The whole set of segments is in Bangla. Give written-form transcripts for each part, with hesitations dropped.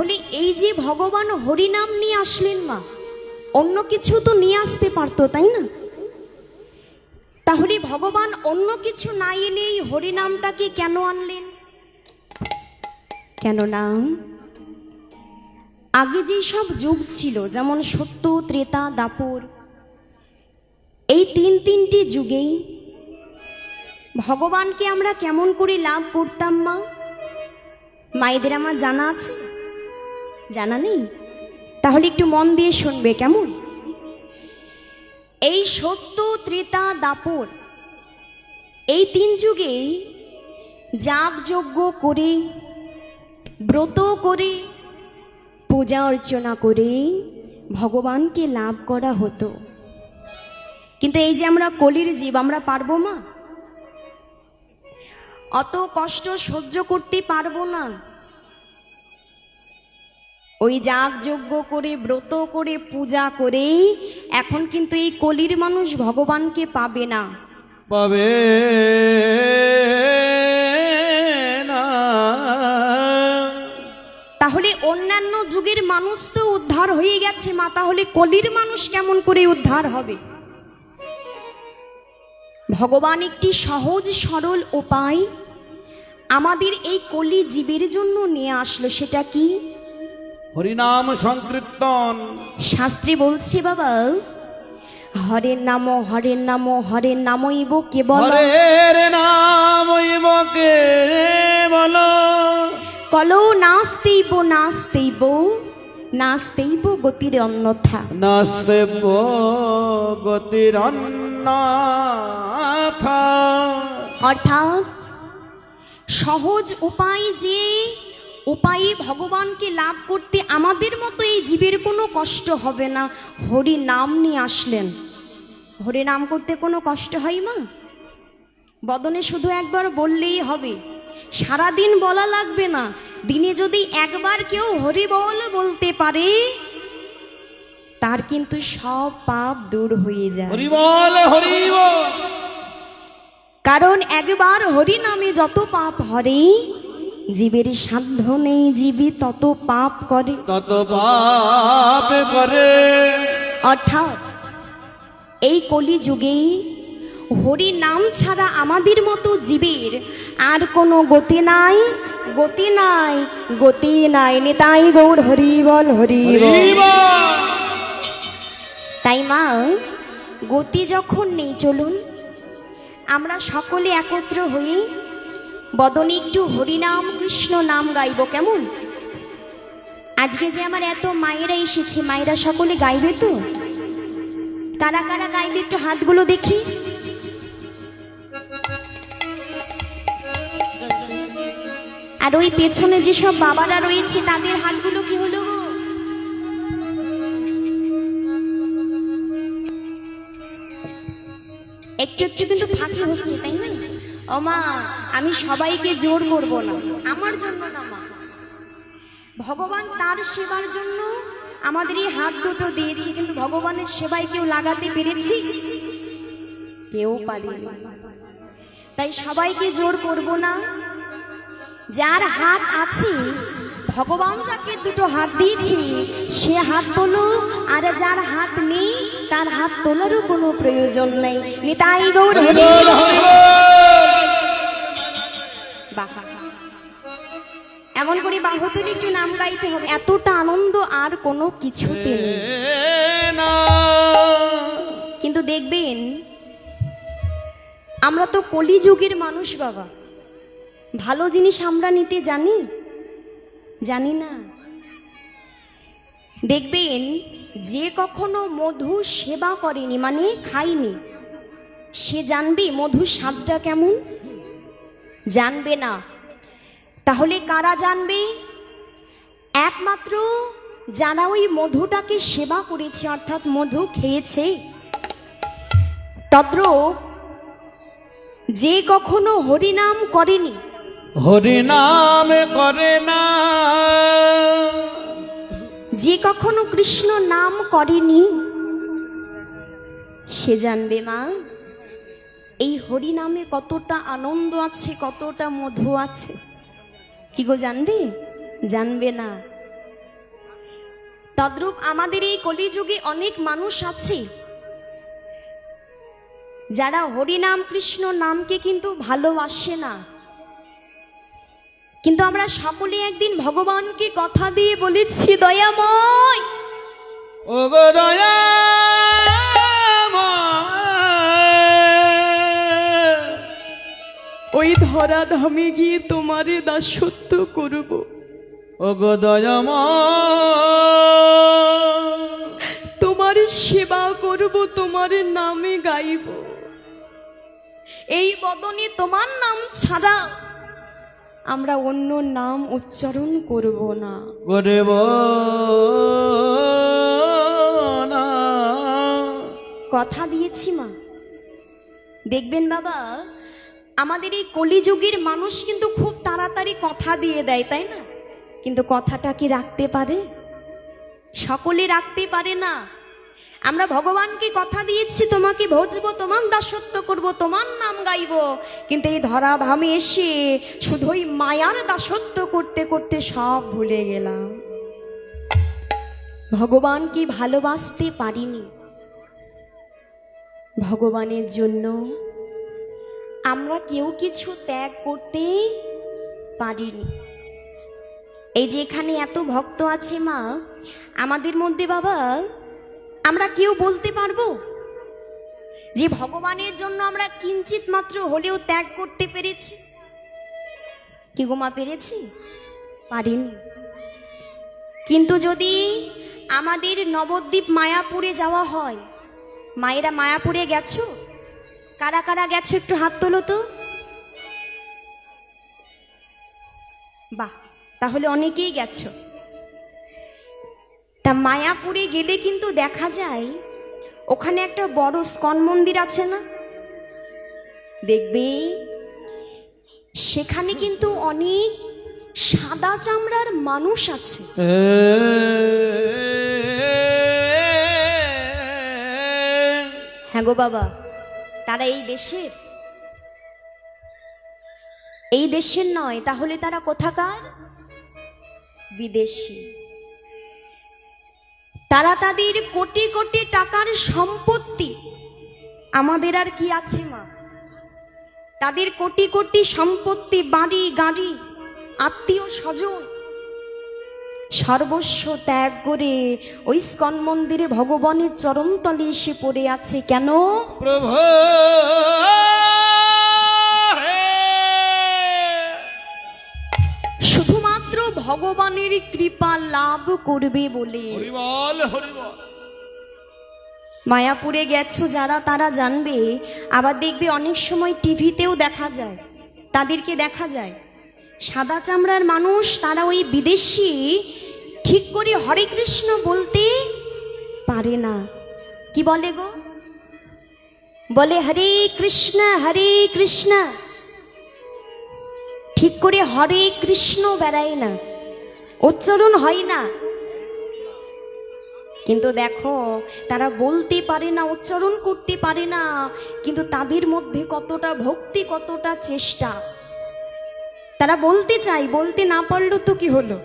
তাহলে এই যে ভগবান হরিনাম নিয়ে আসলেন মা, অন্য কিছু তো নিয়ে আসতে পারতো, তাই না? তাহলে ভগবান অন্য কিছু না এনে এই হরিনামটাকে কেন আনলেন? কেননা আগে যে সব যুগ ছিল, যেমন সত্য, ত্রেতা, দাপর, এই তিনটি যুগেই ভগবানকে আমরা কেমন করে লাভ করতাম মা? মায়েদের আমার জানা আছে? জানা নেই? তাহলে একটু মন দিয়ে শুনবে কেমন? এই সত্য, ত্রেতা, দাপর, এই তিন যুগেই যাগ যজ্ঞ করে, ব্রত করে, পূজা অর্চনা করে ভগবানকে লাভ করা হতো। কিন্তু এই যে আমরা কলির জীব, আমরা পারবো মা? অত কষ্ট সহ্য করতে পারবো না। ওই যাগ যজ্ঞ করে, ব্রত করে, পূজা করে এখন কিন্তু এই কলির মানুষ ভগবানকে পাবে না, পাবে না। তাহলে অন্যান্য যুগের মানুষ তো উদ্ধার হয়ে গেছে মা, তাহলে কলির মানুষ কেমন করে উদ্ধার হবে? ভগবান একটি সহজ সরল উপায় আমাদের এই কলি জীবের জন্য নিয়ে আসলো। সেটা কি? হরিনাম সংকীর্তন। শাস্ত্রে বলছে বাবা, হরের নাম হরের নাম হরের নামইব কেবল, হরের নামইব কেবল, কলো নাস্তেইব নাস্তেইব নাস্তেইব গতির অন্যথা, নাস্তেব গতির অন্যথা। অর্থাৎ সহজ উপায়, যে উপায়ে ভগবানকে লাভ করতে আমাদের মতো এই জীবের কোনো কষ্ট হবে না, হরি নাম নিয়ে আসলেন। হরি নাম করতে কোনো কষ্ট হয় মা? বদনে শুধু একবার বললেই হবে, সারাদিন বলা লাগবে না। দিনে যদি একবার কেউ হরি বল বলতে পারে, তার কিন্তু সব পাপ দূর হয়ে যায়। হরি বল, হরি বল। কারণ একবার হরি নামে যত পাপ হরে, জীবের সাধ্য নেই, জীবী তত পাপ করে, তত পাপ করে। অর্থাৎ এই কলি যুগে হরি নাম ছাড়া আমাদের মতো জীবের আর কোনো গতি নাই, গতি নাই, গতি নাই। নিতাই গৌর হরি বল, হরি বল। তাই মা, গতি যখন নেই, চলুন আমরা সকলে একত্র হয়ে বদনে একটু হরিনাম কৃষ্ণ নাম গাইব, কেমন? আজকে যে আমার এত মায়েরা এসেছে, মায়েরা সকলে গাইবে তো? কারা কারা গাইবে একটু হাতগুলো দেখি। আর ওই পেছনে যেসব বাবারা রয়েছে তাদের হাতগুলো কি হলো? একটু একটু কিন্তু ফাঁকি হচ্ছে, তাই না? ও মা, আমি সবাইকে জোর করব না, আমার জন্য না মা, ভগবান তার সেবার জন্য আমাদের এই হাত দুটো দিয়েছি, কিন্তু ভগবানের সেবায় কেউ লাগাতে পেরেছি? কেউ পারেনি। তাই সবাইকে জোর করব না। যার হাত আছে, ভগবান যাকে দুটো হাত দিয়েছে সে হাত তোলো, আর যার হাত নেই তার হাত তোলারও কোনো প্রয়োজন নেই। নিতাই গৌর হরি বল, হরি বল। বাহ, এমন করে বাহু তুলে একটু নাম গাইতে হবে। এতটা আনন্দ আর কোনো কিছুতে নেই। কিন্তু দেখবেন, আমরা তো কলিযুগের মানুষ বাবা, ভালো জিনিস আমরা নিতে জানি? জানি না। দেখবেন, যে কখনো মধু সেবা করেনি, মানে খায়নি, সে জানবে মধুর স্বাদটা কেমন? জানবে না। তাহলে কারা জানবে? একমাত্র যারা ওই মধুটাকে সেবা করেছে, অর্থাৎ মধু খেয়েছে। তদ্রূপ যে কখনো হরিনাম করেনি, হরিনাম করে না, যে কখনো কৃষ্ণ নাম করেনি, সে জানবে মা এই হরি নামে কতটা আনন্দ আছে, কতটা মধু আছে। কি গো, জানবে? জানবে না। তদ্রূপ আমাদের এই কলিযুগে অনেক মানুষ আছে যারা হরিনাম কৃষ্ণ নামকে কিন্তু ভালোবাসে না, কিন্তু আমরা সকলে একদিন ভগবানকে কথা দিয়ে বলেছি, দয়াময় ও গো দয়া ওই ধরা ধামে গিয়ে তোমারে দাসত্ব করব, ও গো তোমার সেবা করব, তোমার নামে গাইব, এই বদনে তোমার নাম ছাড়া আমরা অন্য নাম উচ্চারণ করব না। করব না। কথা দিয়েছি মা। দেখবেন বাবা, আমাদের এই কলিযুগের মানুষ কিন্তু খুব তাড়াতাড়ি কথা দিয়ে দেয়, তাই না? কিন্তু কথাটা কি রাখতে পারে? সকলে রাখতে পারে না। আমরা ভগবানকে কথা দিয়েছি, তোমাকে ভজবো, তোমার দাসত্ব করব, তোমার নাম গাইব, কিন্তু এই ধরাধামে এসে শুধুই মায়ার দাসত্ব করতে করতে সব ভুলে গেলাম। ভগবানকে ভালোবাসতে পারিনি। ভগবানের জন্য আমরা কেউ কিছু ত্যাগ করতে পারিনি। এই যে এখানে এত ভক্ত আছে মা, আমাদের মধ্যে বাবা আমরা কেউ বলতে পারবো যে ভগবানের জন্য আমরা কিঞ্চিত মাত্র হলেও ত্যাগ করতে পেরেছি? কি গো মা, পেরেছি? পারিনি। কিন্তু যদি আমাদের নবদ্বীপ মায়াপুরে যাওয়া হয়, মায়েরা মায়াপুরে গেছো? কারা কারা গেছো একটু হাত তোলো তো। বাহ, তাহলে অনেকেই গেছো। তা মায়াপুরে গেলে কিন্তু দেখা যায় ওখানে একটা বড় স্কন মন্দির আছে না? দেখবে সেখানে কিন্তু অনেক সাদা চামড়ার মানুষ আছে। হ্যাঁ গো বাবা, তারা এই দেশের? এই দেশের নয়, তাহলে তারা কোথাকার? বিদেশি। তারা তাদের কোটি কোটি টাকার সম্পত্তি, আমাদের আর কি আছে মা? তাদের কোটি কোটি সম্পত্তি, বাড়ি গাড়ি, আত্মীয় স্বজন সর্বস্ব ত্যাগ করে ওই ইস্কন মন্দিরে ভগবানের চরণতলে এসে পড়ে আছে। কেন? প্রভু শুধুমাত্র ভগবানের কৃপা লাভ করবে বলে। হরিবল হরিবল। মায়াপুরে গেছো যারা, তারা জানবে। আবার দেখবে অনেক সময় টিভিতেও দেখা যায়, তাদেরকে দেখা যায় সাদা চামড়ার মানুষ, তারা ওই বিদেশি ঠিক করে হরে কৃষ্ণ বলতে পারে না। কি বলে গো? বলে হরে কৃষ্ণ হরে কৃষ্ণ, ঠিক করে হরে কৃষ্ণ বেড়ায় না, উচ্চারণ হয় না। কিন্তু দেখো তারা বলতে পারে না, উচ্চারণ করতে পারে না, কিন্তু তাদের মধ্যে কতটা ভক্তি, কতটা চেষ্টা। তারা বলতে চায়, বলতে না পারলো তো কি হলো?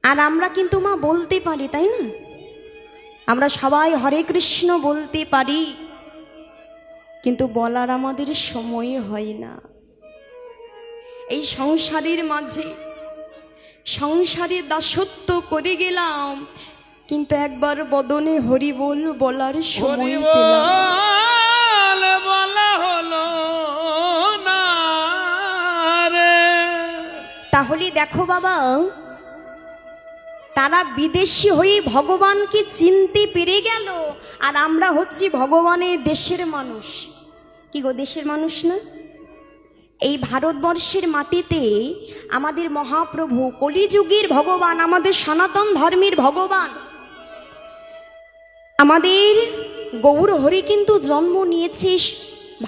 আর আমরা কিন্তু মা বলতে পারি, তাই না? আমরা সবাই হরে কৃষ্ণ বলতে পারি, কিন্তু বলার আমাদের সময় হয় না। এই সংসারের মাঝে সংসারে দাসত্ব করে গেলাম, কিন্তু একবার বদনে হরি বল বলার সময় পেলাম। বলা হলো না রে। তাহলে দেখো বাবা, তারা বিদেশি হয়ে ভগবানকে চিনতে পেরে গেল, আর আমরা হচ্ছি ভগবানের দেশের মানুষ। কি গো, দেশের মানুষ না? এই ভারতবর্ষের মাটিতে আমাদের মহাপ্রভু, কলিযুগের ভগবান, আমাদের সনাতন ধর্মের ভগবান, আমাদের গৌর হরি কিন্তু জন্ম নিয়েছে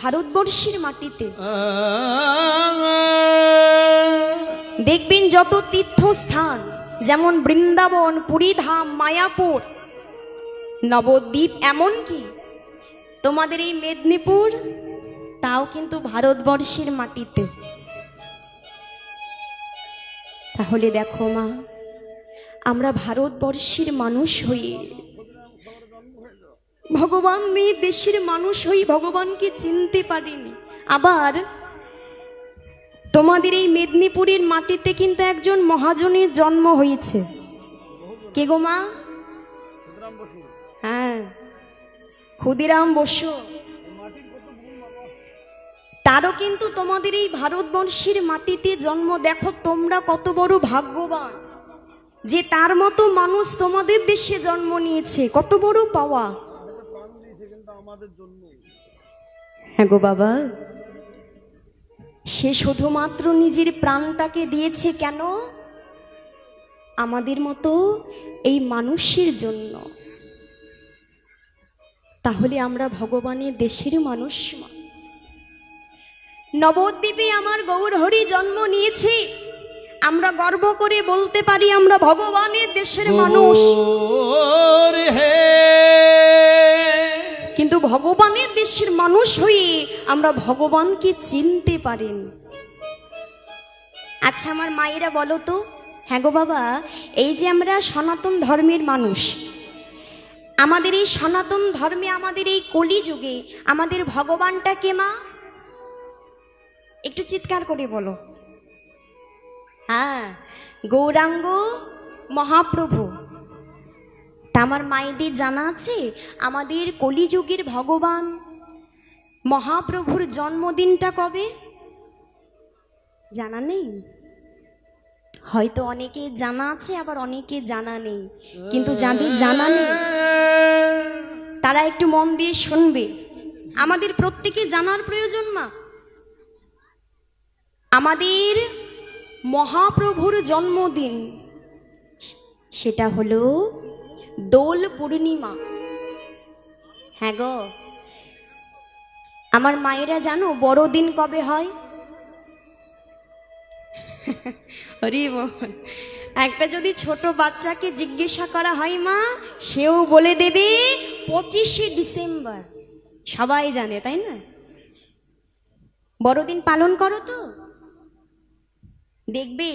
ভারতবর্ষের মাটিতে। দেখবেন যত তীর্থস্থান, যেমন বৃন্দাবন, পুরীধাম, মায়াপুর, নবদ্বীপ, এমনকি তোমাদের এই মেদিনীপুর, তাও কিন্তু ভারতবর্ষের মাটিতে। তাহলে দেখো মা, আমরা ভারতবর্ষের মানুষ হয়ে, ভগবানের দেশের মানুষ হয়ে ভগবানকে চিনতে পারিনি। আবার তোমাদের এই মেদিনীপুরের মাটিতে কিন্তু একজন মহাজনের জন্ম হয়েছে। কে গো মা? হ্যাঁ, ক্ষুদিরাম বসু। তারও কিন্তু তোমাদের এই ভারতবর্ষের মাটিতে জন্ম। দেখো তোমরা কত বড় ভাগ্যবান যে তার মতো মানুষ তোমাদের দেশে জন্ম নিয়েছে। কত বড় পাওয়া। হ্যাঁ গো বাবা, সে শুধুমাত্র নিজের প্রাণটাকে দিয়েছে কেন? আমাদের মতো এই মানুষের জন্য। তাহলে আমরা ভগবানের দেশের মানুষ। নবদ্বীপে আমার গৌরহরি জন্ম নিয়েছে, আমরা গর্ব করে বলতে পারি আমরা ভগবানের দেশের মানুষ। কিন্তু ভগবানের দেশের মানুষ হয়ে আমরা ভগবানকে চিনতে পারিনি। আচ্ছা আমার মায়েরা বলো তো, হ্যাঁ গো বাবা, এই যে আমরা সনাতন ধর্মের মানুষ, আমাদের এই সনাতন ধর্মে, আমাদের এই কলিযুগে আমাদের ভগবানটা কে মা? একটু চিৎকার করে বলো। হ্যাঁ, গৌরাঙ্গ মহাপ্রভু। তা আমার মায়েদের জানা আছে আমাদের কলিযুগের ভগবান মহাপ্রভুর জন্মদিনটা কবে? জানা নেই? হয়তো অনেকে জানা আছে, আবার অনেকে জানা নেই। কিন্তু যাদের জানা নেই তারা একটু মন দিয়ে শুনবে। আমাদের প্রত্যেকে জানার প্রয়োজন মা। আমাদের মহাপ্রভুর জন্মদিন সেটা হলো দোল পূর্ণিমা। হ্যাঁ গো, আমার মায়েরা জানো বড়দিন কবে হয়? হরি বল। একটা যদি ছোট বাচ্চাকে জিজ্ঞাসা করা হয় মা, সেও বলে দেবে 25শে ডিসেম্বর। সবাই জানে, তাই না? বড়দিন পালন করো তো? দেখবে